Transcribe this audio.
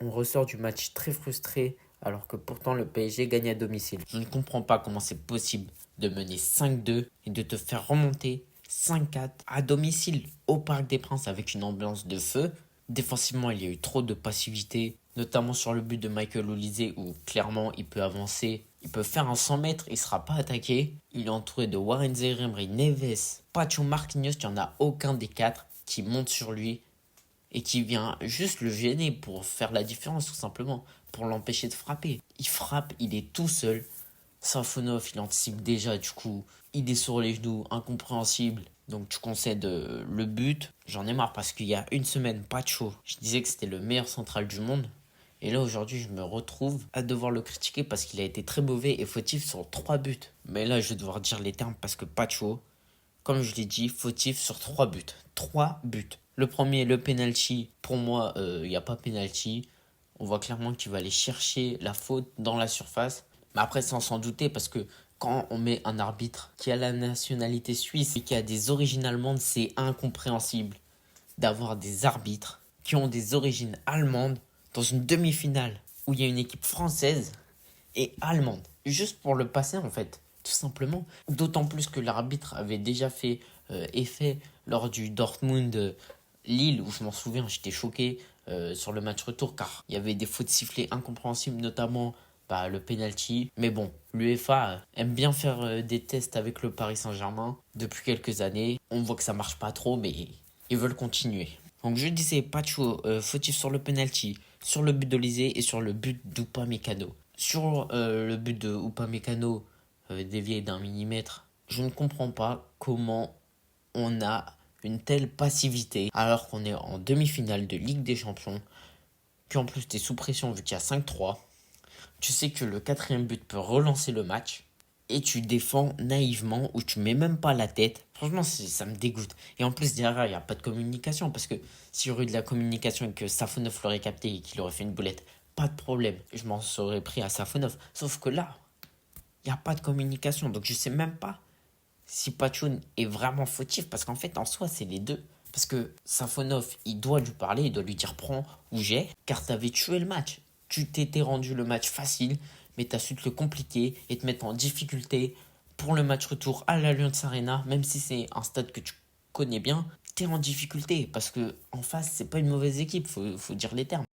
on ressort du match très frustré alors que pourtant le PSG gagne à domicile. Je ne comprends pas comment c'est possible de mener 5-2 et de te faire remonter 5-4 à domicile au Parc des Princes avec une ambiance de feu. Défensivement, il y a eu trop de passivité, notamment sur le but de Michael Olise où clairement il peut avancer, il peut faire un 100 mètres, il ne sera pas attaqué. Il est entouré de Warren Zaïre-Emery, Neves, Pacho, Marquinhos, il n'y en a aucun des quatre qui monte sur lui et qui vient juste le gêner pour faire la différence tout simplement, pour l'empêcher de frapper. Il frappe, il est tout seul. Safonov, il anticipe déjà, du coup, il est sur les genoux, incompréhensible. Donc tu concèdes le but. J'en ai marre parce qu'il y a une semaine, Pacho, je disais que c'était le meilleur central du monde. Et là aujourd'hui, je me retrouve à devoir le critiquer parce qu'il a été très mauvais et fautif sur 3 buts. Mais là, je vais devoir dire les termes parce que Pacho, comme je l'ai dit, fautif sur 3 buts. 3 buts. Le premier, le penalty. Pour moi, il n'y a pas penalty. On voit clairement qu'il va aller chercher la faute dans la surface. Mais après, sans s'en douter, parce que quand on met un arbitre qui a la nationalité suisse et qui a des origines allemandes, c'est incompréhensible d'avoir des arbitres qui ont des origines allemandes dans une demi-finale où il y a une équipe française et allemande. Juste pour le passer, en fait, tout simplement. D'autant plus que l'arbitre avait déjà fait effet lors du Dortmund-Lille, où je m'en souviens, j'étais choqué sur le match retour, car il y avait des fautes sifflées incompréhensibles, notamment le penalty. Mais bon, l'UEFA aime bien faire des tests avec le Paris Saint-Germain depuis quelques années. On voit que ça marche pas trop, mais ils veulent continuer. Donc je disais, Pacho, fautif sur le penalty, sur le but d'Olise et sur le but d'Upamecano. Sur le but de Upamecano dévié d'un millimètre, je ne comprends pas comment on a une telle passivité alors qu'on est en demi-finale de Ligue des Champions, qu'en plus tu es sous pression vu qu'il y a 5-3. Tu sais que le quatrième but peut relancer le match et tu défends naïvement ou tu mets même pas la tête. Franchement, ça me dégoûte. Et en plus, derrière, il n'y a pas de communication parce que s'il y aurait eu de la communication et que Safonov l'aurait capté et qu'il aurait fait une boulette, pas de problème. Je m'en serais pris à Safonov. Sauf que là, il n'y a pas de communication. Donc je sais même pas si Pachoun est vraiment fautif parce qu'en fait, en soi, c'est les deux. Parce que Safonov, il doit lui parler, il doit lui dire prends ou j'ai, car t'avais tué le match. Tu t'étais rendu le match facile, mais t'as su te le compliquer et te mettre en difficulté pour le match retour à l'Allianz Arena, même si c'est un stade que tu connais bien, t'es en difficulté parce que en face, c'est pas une mauvaise équipe, faut dire les termes.